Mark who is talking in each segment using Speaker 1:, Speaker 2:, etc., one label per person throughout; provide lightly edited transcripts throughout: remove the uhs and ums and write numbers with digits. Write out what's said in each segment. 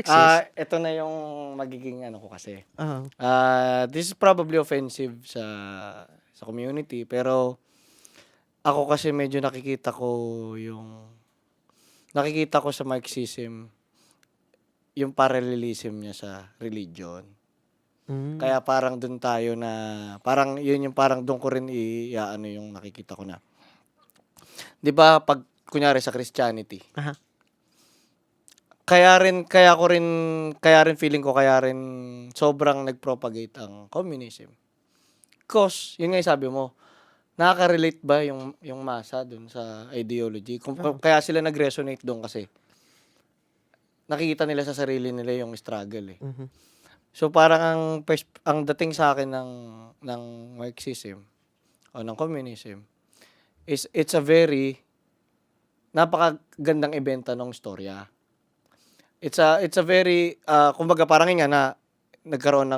Speaker 1: Marxist?
Speaker 2: Ito na yung magiging ano ko kasi.
Speaker 1: Oo.
Speaker 2: This is probably offensive sa community, pero ako kasi medyo nakikita ko sa Marxism yung parallelism niya sa religion. Kaya parang dun tayo na, parang yun yung parang dun ko rin ano yung nakikita ko na. 'Di ba pag kunyari sa Christianity,
Speaker 1: Aha.
Speaker 2: kaya rin feeling ko kaya rin sobrang nag-propagate ang communism. Because yun nga yung sabi mo, nakaka-relate ba yung masa dun sa ideology? Kaya sila nag-resonate dun kasi nakikita nila sa sarili nila yung struggle eh. So parang ang dating sa akin ng Marxism o ng communism is it's a very napakagandang ibenta ng storya. It's a very kumbaga parang nga na nagkaroon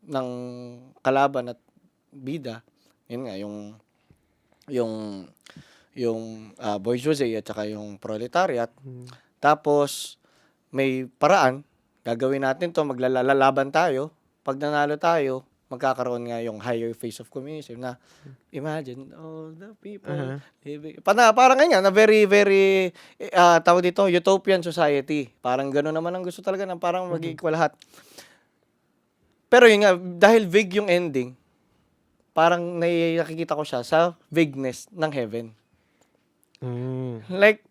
Speaker 2: ng kalaban at bida. Yun nga yung bourgeoisie at saka yung proletariat. Tapos may paraan, gagawin natin 'to, maglalaban tayo. Pag nanalo tayo, magkakaroon nga yung higher phase of communism na imagine all the people living. Parang nga na very very tawag dito, utopian society. Parang gano'n naman ang gusto talaga, na parang mag-equal lahat. Pero yun nga, dahil vague yung ending, parang nakikita ko siya sa vagueness ng heaven. Like,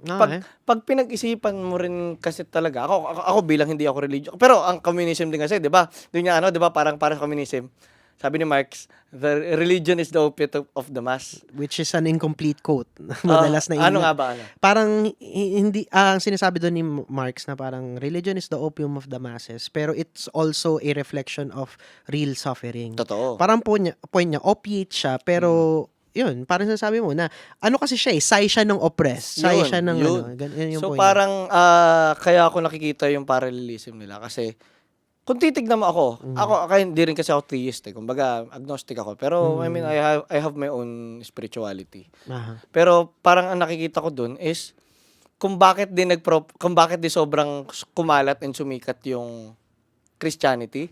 Speaker 2: pag pinag-isipan mo rin kasi talaga, ako bilang hindi ako religious, pero ang communism din kasi, di ba? Doon niya di ba, parang sa communism, sabi ni Marx, the religion is the opiate of the mass.
Speaker 1: Which is an incomplete quote. Madalas na
Speaker 2: ano nga ba?
Speaker 1: Parang hindi, ang sinasabi doon ni Marx na parang religion is the opium of the masses, pero it's also a reflection of real suffering.
Speaker 2: Totoo.
Speaker 1: Parang point niya, opiate siya, pero yun, parang sinasabi mo na, ano kasi siya Sai siya ng oppressed. Sai siya ng
Speaker 2: yun.
Speaker 1: yung
Speaker 2: So
Speaker 1: point
Speaker 2: parang, kaya ako nakikita yung parallelism nila kasi, kung titignan mo ako hindi rin kasi ako theist eh. Kumbaga, agnostic ako. Pero, I mean, I have my own spirituality. Pero, parang ang nakikita ko dun is, kung bakit din sobrang kumalat and sumikat yung Christianity.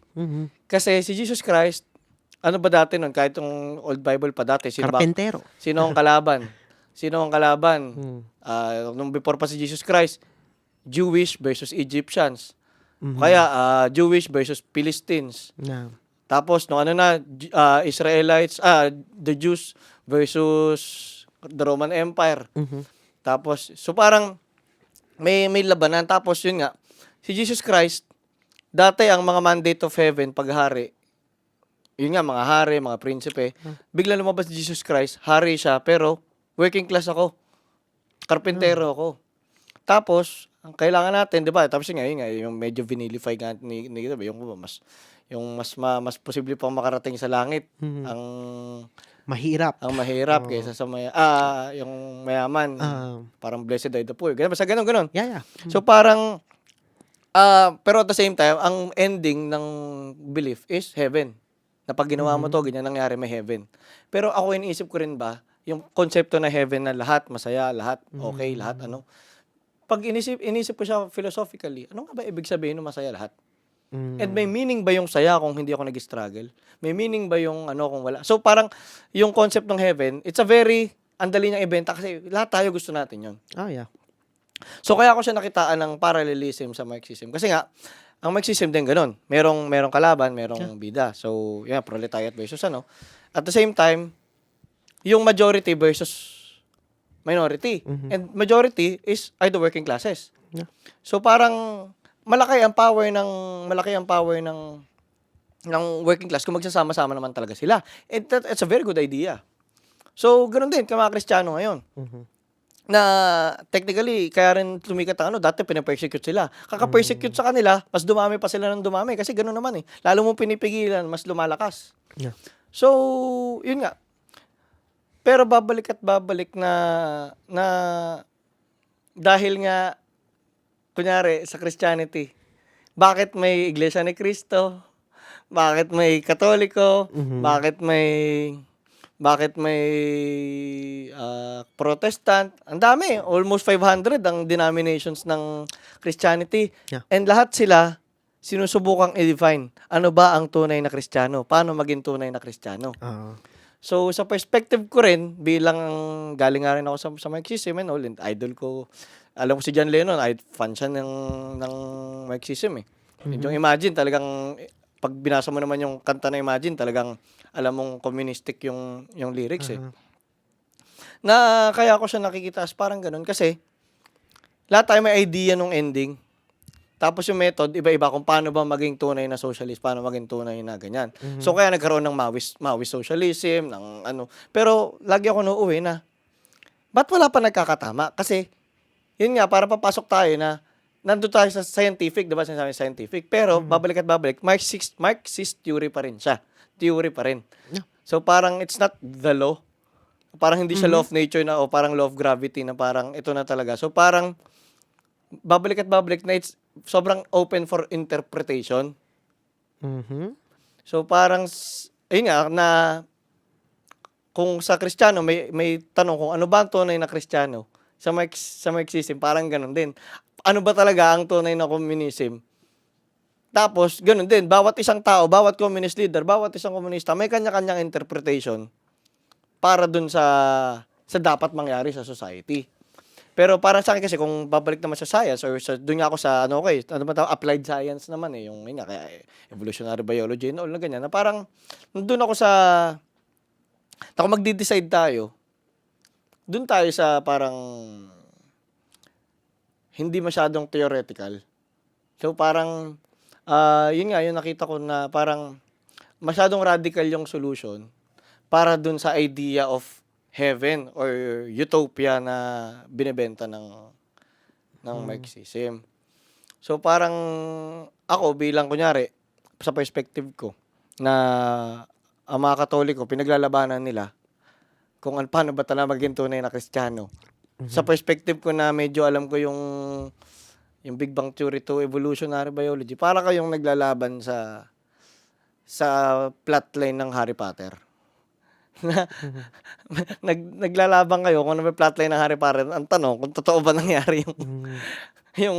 Speaker 2: Kasi si Jesus Christ, ano ba dati nun? Kahit yung Old Bible pa dati.
Speaker 1: Karpentero.
Speaker 2: Sino ang kalaban? Nung before pa si Jesus Christ, Jewish versus Egyptians. Kaya Jewish versus Philistines. Tapos nung Israelites, the Jews versus the Roman Empire. Tapos so parang may labanan. Tapos yun nga, si Jesus Christ, dati ang mga mandate of heaven paghari, yun nga, mga hari, mga prinsipe, bigla lumabas si Jesus Christ, hari siya, pero working class ako. Karpentero ako. Tapos, ang kailangan natin, 'di ba? Tapos yun nga, yung medyo vinilify nga ni yung mas posible pang makarating sa langit ang
Speaker 1: mahirap.
Speaker 2: Kaysa sa yung mayaman. Parang blessed are the poor. Basta ganun.
Speaker 1: Yeah.
Speaker 2: So parang pero at the same time, ang ending ng belief is heaven. Na pag ginawa mo to, ganyan nangyari, may heaven. Pero ako iniisip ko rin ba, yung konsepto na heaven na lahat masaya, lahat okay, lahat pag inisip ko siya philosophically, ano nga ba ibig sabihin ng masaya lahat? And may meaning ba yung saya kung hindi ako nag-struggle? May meaning ba yung kung wala? So parang yung concept ng heaven, it's a very andali niyang ibenta kasi lahat tayo gusto natin yun.
Speaker 1: Yeah.
Speaker 2: So kaya ako siya nakitaan ng parallelism sa Marxism. Kasi nga, ang Marxism din ganun. Merong kalaban, merong bida. So, proletariat versus At the same time, yung majority versus minority. And majority are the working classes. So parang malaki ang power ng working class kung magsasama-sama naman talaga sila. And it's a very good idea. So ganoon din kay mga Kristiyano ngayon. Na technically kaya rin lumikat ang dati pina-persecute sila. Kaka-persecute sa kanila, mas dumami pa sila ng dumami kasi ganoon naman eh. Lalo mo pinipigilan, mas lumalakas. So, yun nga. Pero babalik na dahil nga kunyari sa Christianity, bakit may Iglesia ni Cristo? Bakit may Katoliko? Bakit may Bakit may Protestant? Ang dami, almost 500 ang denominations ng Christianity.
Speaker 1: Yeah.
Speaker 2: And lahat sila sinusubukang i-define ano ba ang tunay na Kristiyano? Paano maging tunay na Kristiyano?
Speaker 1: Oo.
Speaker 2: So sa perspective ko rin bilang galing nga rin ako sa Marxism and all, and idol ko. Alam ko si John Lennon, fan siya ng Marxism eh. Yung Imagine talagang pag binasa mo naman yung kanta na Imagine, talagang alam mong communistic yung lyrics eh. Na kaya ko siya nakikita as parang ganun kasi lahat tayo may idea nung ending. Tapos yung method, iba-iba kung paano ba maging tunay na socialist, paano maging tunay na ganyan. So kaya nagkaroon ng Maoist socialism, ng ano. Pero lagi ako nauuwi na, ba't wala pa nagkakatama? Kasi, yun nga, para papasok tayo na, nandun tayo sa scientific, diba sinasabi scientific, pero babalik at babalik, Marxist theory pa rin siya. Theory pa rin.
Speaker 1: Yeah.
Speaker 2: So parang it's not the law. Parang hindi siya law of nature na, o parang law of gravity na parang ito na talaga. So parang, babalik at babalik na it's sobrang open for interpretation. So parang ayun nga na kung sa Kristiyano may tanong kung ano ba ang tunay na Kristiyano, sa Marxism parang ganoon din. Ano ba talaga ang tunay na communism? Tapos ganoon din, bawat isang tao, bawat communist leader, bawat isang komunista may kanya-kanyang interpretation para dun sa dapat mangyari sa society. Pero para sa akin kasi kung babalik naman sa science or doon nga ako sa ano ba tawag, applied science naman eh, yung yun nga, kaya evolutionary biology and all na ganyan, na parang doon ako sa kung magde-decide tayo, doon tayo sa parang hindi masyadong theoretical. So parang yun nga, yung nakita ko na parang masyadong radical yung solution para doon sa idea of heaven or utopia na binebenta ng Marxism. So parang ako bilang kunyari sa perspective ko na ang mga Katoliko pinaglalabanan nila kung paano ba talaga maging tunay na Kristiyano. Sa perspective ko na medyo alam ko yung Big Bang Theory to evolutionary biology, para kayong naglalaban sa plotline ng Harry Potter. Naglalabang kayo kung ano ba plotline ng Harry Potter. Ang tanong kung totoo ba nangyari yung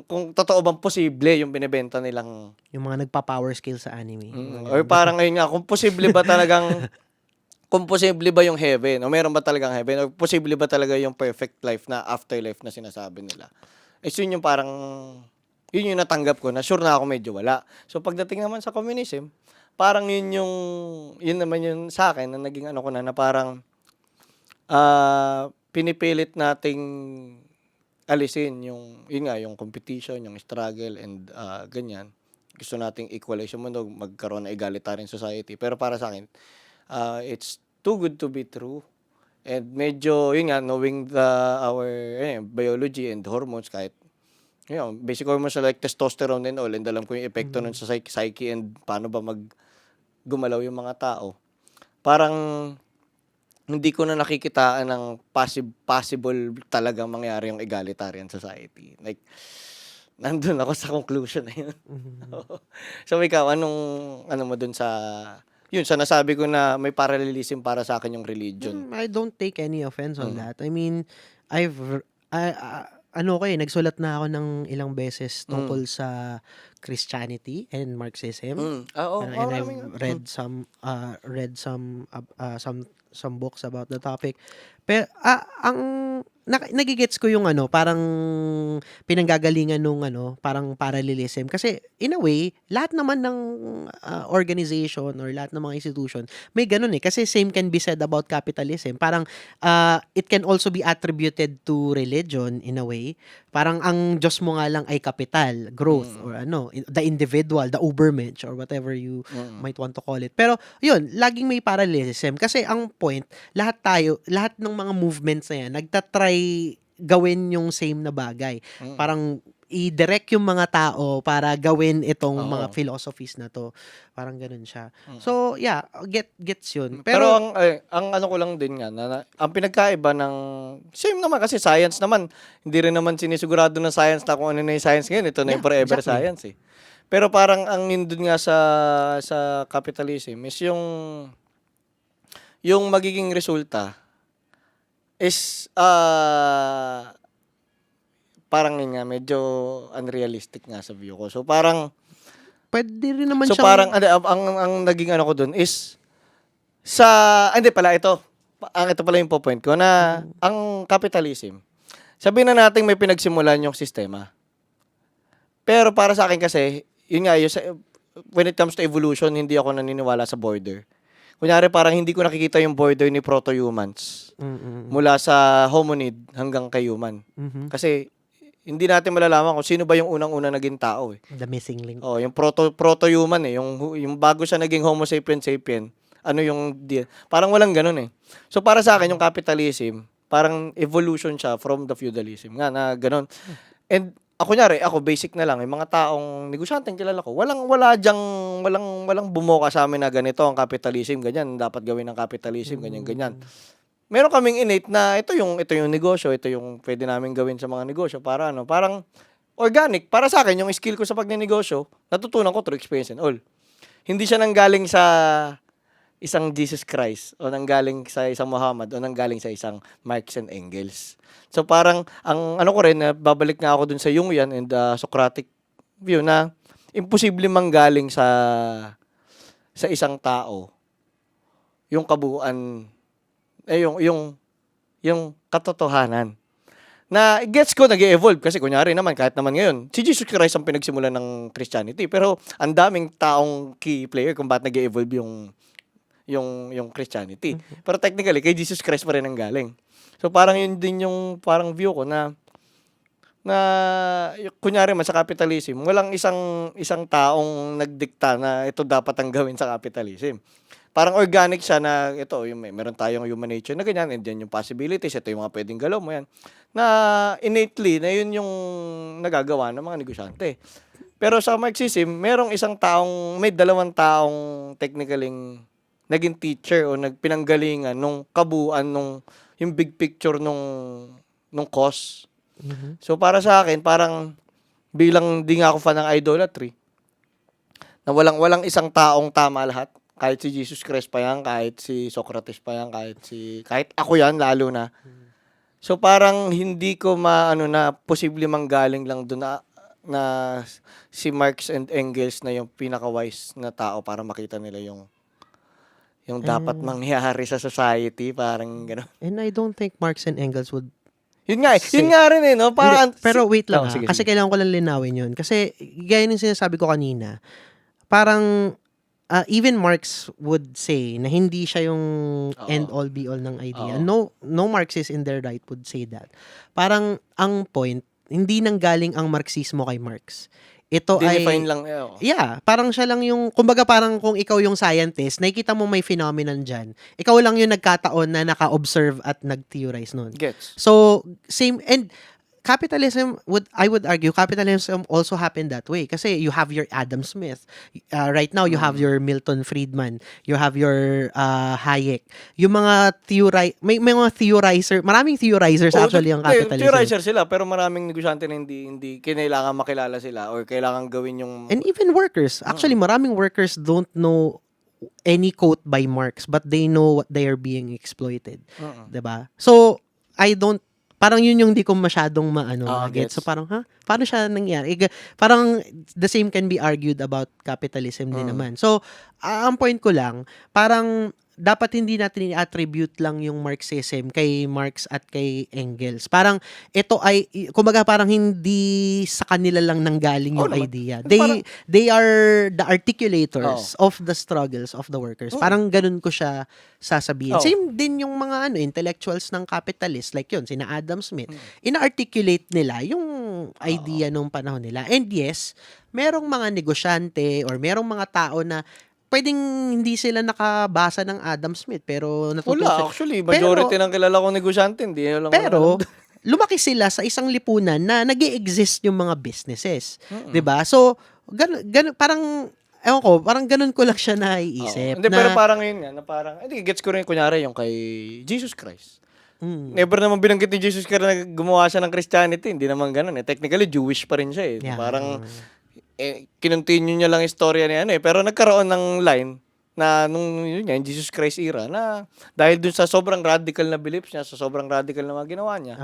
Speaker 2: kung totoo bang posible yung binebenta nilang
Speaker 1: Yung mga nagpa-power skill sa anime.
Speaker 2: or parang ngayon nga kung posible ba talagang kung posible ba yung heaven o meron ba talagang heaven o posible ba talaga yung perfect life na afterlife na sinasabi nila. Yun yung parang yun yung natanggap ko na sure na ako medyo wala. So pagdating naman sa communism, parang yun naman yun sa akin na naging ano ko na parang pinipilit nating alisin yun nga, yung competition, yung struggle and ganyan. Gusto nating equalize yung mundo, magkaroon ng egalitarian society. Pero para sa akin, it's too good to be true. And medyo, yun nga, knowing our biology and hormones, kahit basic hormones like testosterone and all, and alam ko yung epekto nun sa psyche and paano ba gumalaw yung mga tao. Parang hindi ko na nakikitaan ng possible talagang mangyari yung egalitarian society. Like, nandun ako sa conclusion na yun. So ikaw, ano mo dun sa nasabi ko na may parallelism para sa akin yung religion?
Speaker 1: I don't take any offense on that. I mean, nagsulat na ako ng ilang beses tungkol sa Christianity and Marxism. And I've read some books about the topic. Pero ang nagigets ko yung parang pinanggagalingan nung parang parallelism kasi in a way lahat naman ng organization or lahat ng mga institution may ganun kasi same can be said about capitalism. Parang it can also be attributed to religion in a way. Parang ang Diyos mo nga lang ay kapital, growth or the individual, the Ubermensch or whatever you might want to call it. Pero yun, laging may parallelism kasi ang point, lahat ng mga movements na yan nagtatry gawin yung same na bagay. Parang i-direct yung mga tao para gawin itong mga philosophies na to. Parang ganun siya. So, yeah, gets yun.
Speaker 2: Pero ang ano ko lang din nga, ang pinagkaiba ng, same naman kasi science naman, hindi rin naman sinisigurado ng science na kung ano na yung science ngayon, ito na yung forever science eh. Pero parang ang yun dun nga sa capitalism is yung magiging resulta is parang yun nga, medyo unrealistic nga sa view ko. So parang
Speaker 1: Pwede rin naman
Speaker 2: so
Speaker 1: siyang
Speaker 2: parang ang naging ano ko dun is hindi pala ito. Ito pala yung point ko na ang capitalism. Sabihin na natin may pinagsimulan yung sistema. Pero para sa akin kasi, yun nga, when it comes to evolution, hindi ako naniniwala sa border. Kunyari parang hindi ko nakikita yung border ni proto-humans mula sa hominid hanggang kay human. Kasi hindi natin malalaman kung sino ba yung unang-una naging tao eh.
Speaker 1: The missing link.
Speaker 2: Oh, yung proto-human eh, yung bago siya naging Homo sapien, ano yung deal? Parang walang ganun eh. So para sa akin yung capitalism, parang evolution siya from the feudalism. Nga na ganun. And ako basic na lang, yung mga taong negosyanteng kilala ko, walang bumuka sa amin na ganito ang capitalism, ganyan dapat gawin ng capitalism, ganyan. Meron kaming innate na ito yung negosyo, ito yung pwede namin gawin sa mga negosyo para parang organic. Para sa akin, yung skill ko sa pagnenegosyo, natutunan ko through experience and all. Hindi siya nanggaling sa isang Jesus Christ o nanggaling sa isang Muhammad o nanggaling sa isang Marx and Engels. So parang ang ano ko rin, babalik nga ako dun sa Jungian and Socratic view na imposible manggaling sa isang tao yung kabuuan yung katotohanan. Na gets ko nag-evolve kasi kunyari naman kahit naman ngayon si Jesus Christ ang pinagsimulan ng Christianity pero ang daming taong key player kung bakit nag-evolve yung Christianity. Pero technically kay Jesus Christ pa rin ang galing. So parang yun din yung parang view ko na kunyari man sa capitalism, walang isang taong nagdikta na ito dapat ang gawin sa capitalism. Parang organic siya na ito, meron tayong human nature na ganyan, and then yung possibilities, ito yung mga pwedeng galaw mo yan, na innately, na yun yung nagagawa ng mga negosyante. Pero sa Marxism, merong may dalawang taong technically naging teacher o nagpinanggalingan nung kabuuan yung big picture nung cause. So para sa akin, parang bilang di nga ako fan ng idolatry, na walang isang taong tama lahat. Kahit si Jesus Christ pa yan, kahit si Socrates pa yan, kahit ako yan, lalo na. So parang hindi ko na posible manggaling lang doon na si Marx and Engels na yung pinaka-wise na tao para makita nila yung dapat mangyari sa society, parang gano'n.
Speaker 1: And I don't think Marx and Engels would
Speaker 2: yun nga rin no? Parang,
Speaker 1: pero wait lang
Speaker 2: sige,
Speaker 1: kasi kailangan ko lang linawin yun. Kasi gaya ng sinasabi ko kanina, parang even Marx would say na hindi siya yung end all be all ng idea. No Marxist in their right would say that. Parang ang point, hindi nanggaling ang Marxismo kay Marx. Ito
Speaker 2: define lang.
Speaker 1: Yeah, parang siya lang yung, kumbaga parang kung ikaw yung scientist, nakikita mo may phenomenon dyan. Ikaw lang yung nagkataon na naka-observe at nag-theorize nun.
Speaker 2: Gets.
Speaker 1: So, same, and capitalism, I would argue, capitalism also happened that way. Kasi you have your Adam Smith. Right now, you have your Milton Friedman. You have your Hayek. Yung mga may mga theorizer, maraming theorizers actually ang capitalism.
Speaker 2: Theorizer sila, pero maraming negosyante na hindi kinailangan makilala sila or kailangan gawin yung...
Speaker 1: And even workers. Actually, maraming workers don't know any quote by Marx, but they know what they are being exploited. Diba? So, parang yun yung di ko masyadong get. So parang, paano siya nangyari? Parang the same can be argued about capitalism din naman. So, ang point ko lang, parang dapat hindi natin i-attribute lang yung Marxism kay Marx at kay Engels. Parang ito ay, kumbaga parang hindi sa kanila lang nanggaling yung idea. They are the articulators of the struggles of the workers. Parang ganun ko siya sasabihin. Same din yung mga intellectuals ng capitalist, like yun, sina Adam Smith. Ina-articulate nila yung idea nung panahon nila. And yes, merong mga negosyante or merong mga tao na pwedeng hindi sila nakabasa ng Adam Smith pero natutunan.
Speaker 2: Wala, actually, majority ng kilala kong negosyante hindi lang.
Speaker 1: Pero lumaki sila sa isang lipunan na nag-e-exist yung mga businesses, 'di ba? So, parang ewan ko, parang ganun ko lang siya naiisip.
Speaker 2: Hindi, pero parang yun nga, na parang, gets ko rin kunyari yung kay Jesus Christ. Never naman binanggit ni Jesus Christ na gumawa siya ng Christianity, hindi naman ganun eh. Technically, Jewish pa rin siya eh.
Speaker 1: Yeah.
Speaker 2: Parang, kinontinue niya lang istorya niya pero nagkaroon ng line na nung yun nga, yung Jesus Christ era, na dahil dun sa sobrang radical na beliefs niya, sa sobrang radical na mga ginawa niya,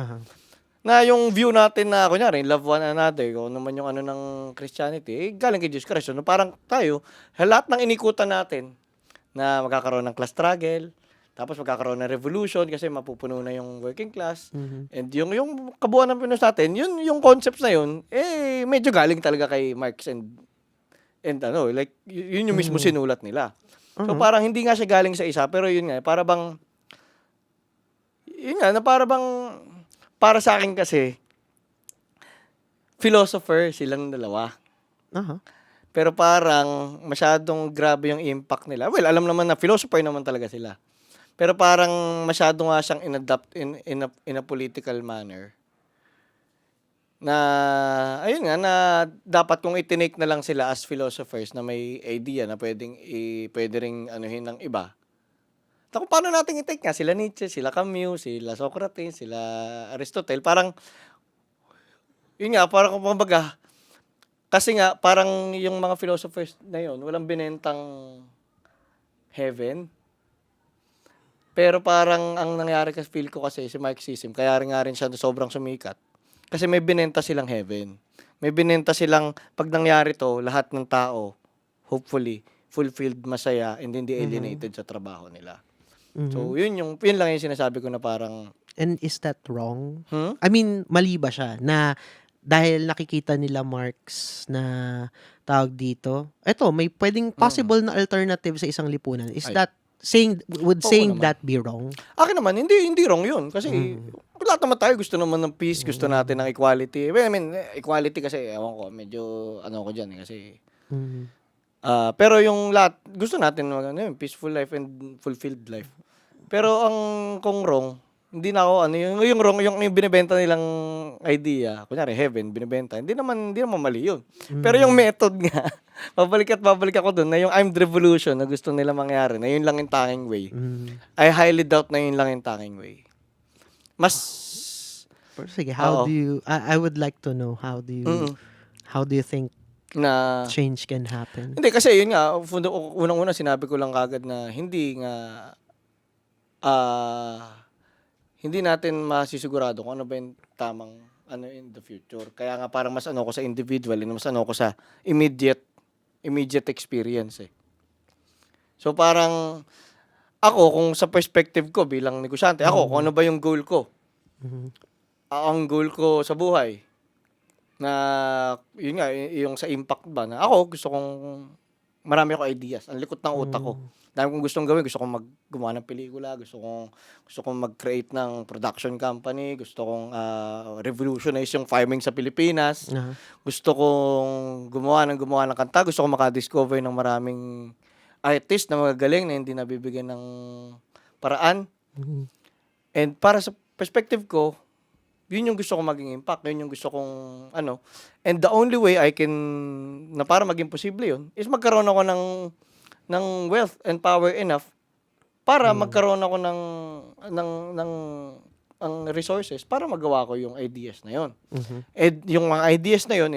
Speaker 2: na yung view natin na, kunyari, love one another, kung naman yung ano ng Christianity, galing kay Jesus Christ. So, parang tayo, lahat ng inikutan natin, na magkakaroon ng class struggle, tapos magkakaroon ng revolution kasi mapupuno na yung working class. And yung kabuuan ng Pinos natin, yun yung concepts na yun, medyo galing talaga kay Marx and like yun yung mismo sinulat nila. So parang hindi nga siya galing sa isa, pero yun nga, para bang yun nga, na para bang para sa akin kasi philosopher silang dalawa. Pero parang masyadong grabe yung impact nila. Well, alam naman na philosopher naman talaga sila. Pero parang masyado nga siyang inadapt in a political manner. Na, ayun nga, na dapat kung itinake na lang sila as philosophers na may idea na pwede ring anuhin ng iba. Kung paano natin i-take nga, sila Nietzsche, sila Camus, sila Socrates, sila Aristotle, parang, yun nga, parang kumbaga, kasi nga, parang yung mga philosophers na yun, walang binentang heaven. Pero parang ang nangyari kasi feel ko kasi si Marxism, kaya nga rin siya sobrang sumikat. Kasi may binenta silang heaven. May binenta silang, pag nangyari to, lahat ng tao, hopefully, fulfilled, masaya, and hindi alienated sa trabaho nila. So, yun lang yung sinasabi ko na parang...
Speaker 1: And is that wrong? I mean, mali ba siya na dahil nakikita nila Marx na tawag dito, eto, may pwedeng possible na alternative sa isang lipunan. Is that saying that be wrong?
Speaker 2: Akin naman, hindi wrong yun. Kasi lahat naman tayo gusto naman ng peace, gusto natin ng equality. Well, I mean, equality kasi, ewan ko, medyo ano ko dyan kasi... pero yung lahat, gusto natin peaceful life and fulfilled life. Pero kung wrong, hindi na ako, yung wrong, yung binibenta nilang idea, kunyari heaven, binibenta, hindi naman mali yun. Pero yung method nga, babalik ako dun, na yung I'm the revolution na gusto nila mangyari, na yun lang yung tanging way. I highly doubt na yun lang yung tanging way.
Speaker 1: Sige, how do you, I would like to know, how do you think na change can happen?
Speaker 2: Hindi, kasi yun nga, unang-una sinabi ko lang kagad na hindi natin masisigurado kung ano ba yung tamang in the future. Kaya nga parang mas ko sa individual, mas ko sa immediate experience eh. So parang ako, kung sa perspective ko bilang negosyante, kung ano ba yung goal ko? Ang goal ko sa buhay na yun nga, yung sa impact ba na ako gusto kong marami ako ideas, ang likot ng utak ko. Dami kong gustong gawin, gusto kong gumawa ng pelikula, gusto kong mag-create ng production company, gusto kong revolutionize yung farming sa Pilipinas. Gusto kong gumawa ng kanta, gusto kong maka-discover ng maraming artist na magagaling na hindi nabibigyan ng paraan. And para sa perspective ko, yun yung gusto kong maging impact, yun yung gusto kong And the only way I can, na para maging posible yun, is magkaroon ako ng wealth and power enough para magkaroon ako ng resources para magawa ko yung ideas na yun. And yung mga ideas na yun,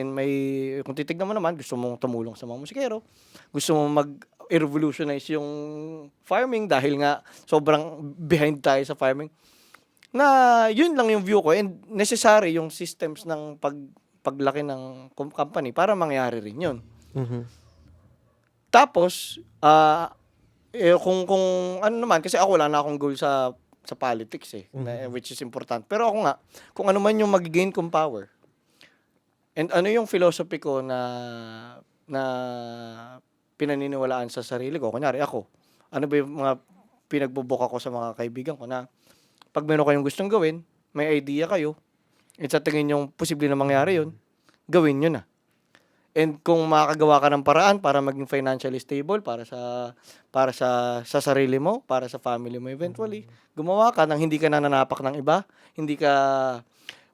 Speaker 2: kung titignan mo naman, gusto mong tumulong sa mga musikero, gusto mong mag-revolutionize yung farming dahil nga sobrang behind tayo sa farming, na yun lang yung view ko, and necessary yung systems ng paglaki ng company para mangyari rin yun. Tapos, kung ano naman, kasi ako wala na akong goal sa politics which is important. Pero ako nga, kung ano man yung mag-gain kong power, and ano yung philosophy ko na pinaniniwalaan sa sarili ko, kunyari ako, ano ba yung mga pinagbubuka ko sa mga kaibigan ko na pag meron kayong gustong gawin, may idea kayo, at sa tingin yung posible na mangyari yun, gawin nyo na. And kung makakagawa ka ng paraan para maging financially stable para sa sarili mo, para sa family mo eventually, gumawa ka nang hindi ka nananapak ng iba,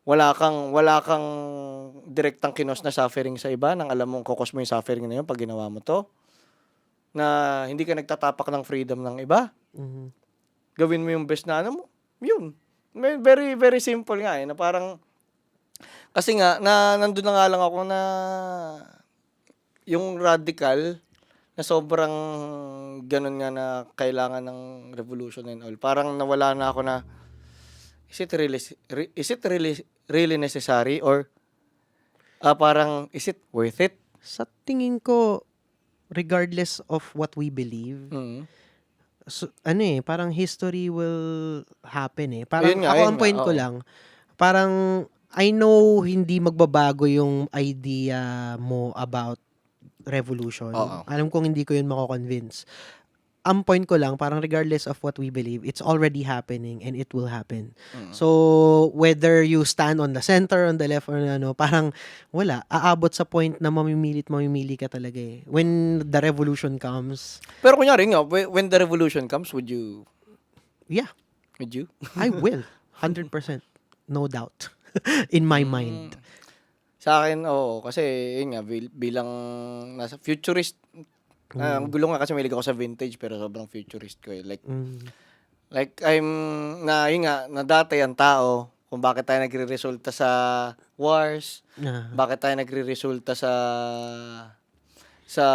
Speaker 2: wala kang direktang kinos na suffering sa iba, nang alam mong kokos mo yung suffering na yun pag ginawa mo to, na hindi ka nagtatapak ng freedom ng iba. Gawin mo yung best na mo. Yun. Very, very simple nga na parang, kasi nga, nandun na nga lang ako na yung radical na sobrang ganun nga na kailangan ng revolution and all. Parang nawala na ako na, is it really necessary, or parang is it worth it?
Speaker 1: Sa tingin ko, regardless of what we believe, parang history will happen eh. Parang ako ang point ko lang, parang I know hindi magbabago yung idea mo about revolution. Alam kong hindi ko yun mako-convince. Ang point ko lang, parang regardless of what we believe, it's already happening and it will happen. So, whether you stand on the center, on the left, or parang wala. Aabot sa point na mamimili ka talaga eh. When the revolution comes.
Speaker 2: Pero kunyari nga, when the revolution comes, would you?
Speaker 1: Yeah.
Speaker 2: Would you?
Speaker 1: I will. 100%. No doubt. In my mind.
Speaker 2: Sa akin, kasi yun nga, bilang nasa futurist, ang gulo nga kasi mahilig ako sa vintage pero sobrang futurist ko eh. Like I'm, yun nga, na dati ang tao, kung bakit tayo nagre-resulta sa wars, bakit tayo nagre-resulta sa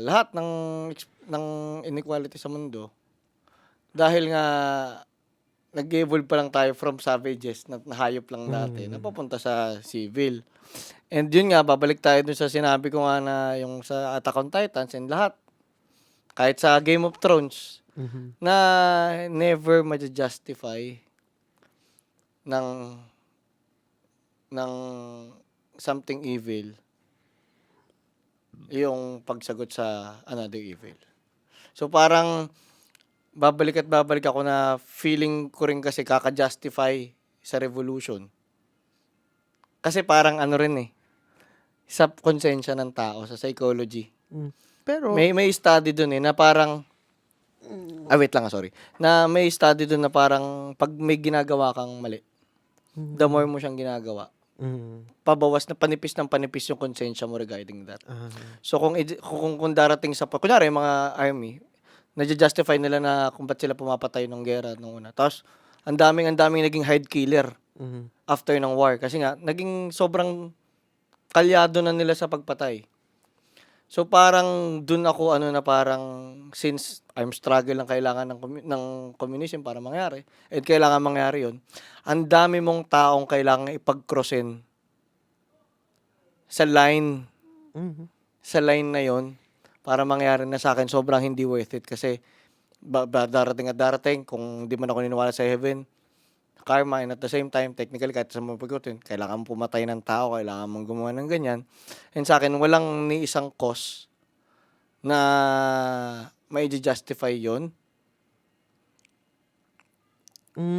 Speaker 2: lahat ng inequality sa mundo. Dahil nga, nag-evolve pa lang tayo from savages na hayop lang dati, napapunta sa civil. And yun nga, babalik tayo dun sa sinabi ko nga na yung sa Attack on Titans and lahat. Kahit sa Game of Thrones, na never ma-justify ng something evil yung pagsagot sa another evil. So parang babalik ako na feeling ko rin kasi kaka-justify sa revolution. Kasi parang rin eh, sa konsensya ng tao, sa psychology.
Speaker 1: Pero
Speaker 2: may study dun eh, na parang, wait lang, sorry. Na may study dun na parang, pag may ginagawa kang mali, the more mo siyang ginagawa, pabawas na panipis yung konsensya mo regarding that. So kung darating sa, kunyari mga army, nadja-justify nila na kung ba't sila pumapatay ng gera nung una. Tapos, ang daming naging hide killer after ng war. Kasi nga, naging sobrang kalyado na nila sa pagpatay. So, parang dun ako, na parang, since I'm struggle lang kailangan ng communism para mangyari, at kailangan mangyari yun, ang dami mong taong kailangan ipag-crossin sa line na yon para mangyari na sa akin, sobrang hindi worth it. Kasi, darating, kung di man ako niniwala sa heaven, karma, and at the same time, technically, kahit sa mga pagkutin, kailangan pumatay ng tao, kailangan mong gumawa ng ganyan. And sa akin, walang ni isang cause na may justify yon.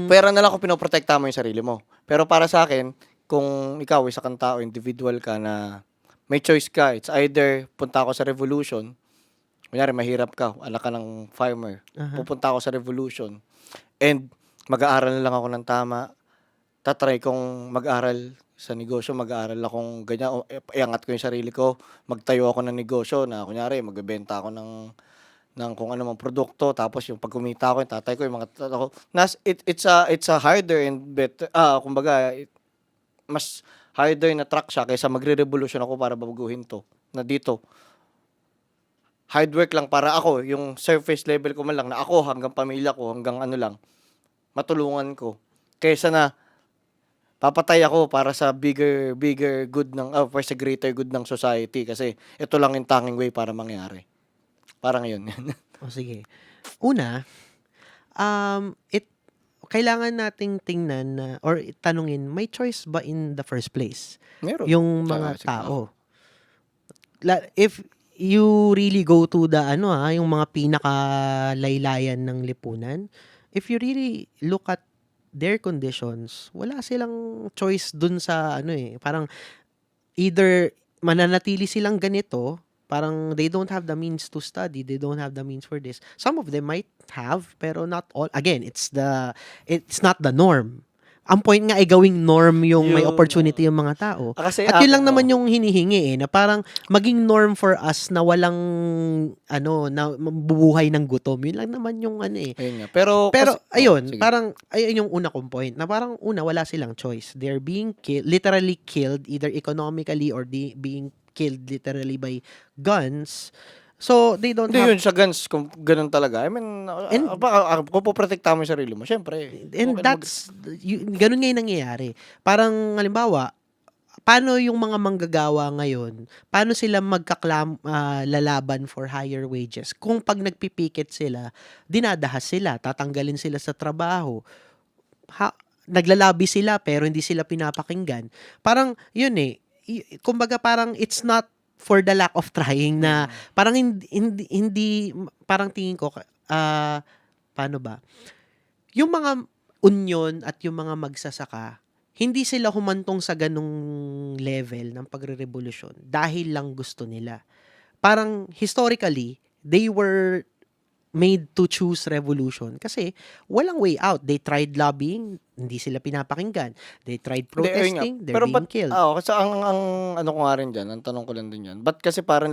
Speaker 2: Pera na lang kung pinoprotekta mo yung sarili mo. Pero para sa akin, kung ikaw, isa kang tao, individual ka na may choice ka, it's either punta ako sa revolution, kunyari mahirap ka, anak ka ng farmer, pupunta ako sa revolution, and mag-aaral na lang ako ng tama, tatry kong mag-aral sa negosyo, mag-aaral akong ganyan, iangat ko yung sarili ko, magtayo ako ng negosyo na kunyari, magbebenta ako ng kung ano mang produkto, tapos yung pag kumita ako, yung tatay ko, yung mga tatay ko, it's a harder and better, kumbaga, mas harder na track siya kaysa magre-revolution ako para baguhin to, na dito. Hard work lang para ako, yung surface level ko man lang, na ako hanggang pamilya ko, hanggang lang, matulungan ko. Kaysa na, papatay ako para sa bigger good for sa greater good ng society. Kasi, ito lang yung tanging way para mangyari. Parang yun.
Speaker 1: Sige. Una, kailangan nating tingnan na, or tanungin, may choice ba in the first place?
Speaker 2: Meron.
Speaker 1: Yung mga tao. If you really go to the, yung mga pinakalaylayan ng lipunan, if you really look at their conditions, wala silang choice dun sa, parang, either mananatili silang ganito, parang they don't have the means to study, they don't have the means for this. Some of them might have, pero not all. Again, it's not the norm. Ang point nga ay gawing norm yung may opportunity yung mga tao.
Speaker 2: Kasi,
Speaker 1: at yun lang naman yung hinihingi na parang maging norm for us na walang na bubuhay ng gutom. Yun lang naman yung
Speaker 2: Ayun nga. Pero
Speaker 1: ayun, parang ayun yung una kong point na parang wala silang choice. They're being literally killed either economically or being killed literally by guns. So, they don't
Speaker 2: Hindi
Speaker 1: have...
Speaker 2: yun sa guns, kung ganun talaga. I mean, kung poprotektahan mo yung sarili mo, syempre.
Speaker 1: And that's, ganun nga yung nangyayari. Parang, halimbawa, paano yung mga manggagawa ngayon, paano sila lalaban for higher wages? Kung pag nagpipikit sila, dinadahas sila, tatanggalin sila sa trabaho, naglalabi sila pero hindi sila pinapakinggan. Parang, yun kumbaga parang it's not for the lack of trying na parang hindi parang tingin ko paano ba? Yung mga union at yung mga magsasaka, hindi sila humantong sa ganung level ng pagre-revolusyon dahil lang gusto nila. Parang historically, they were made to choose revolution kasi walang way out. They tried lobbying, hindi sila pinapakinggan. They tried protesting, they're being killed.
Speaker 2: Kasi ang ano ko nga rin dyan, ang tanong ko lang din yan, ba't kasi parang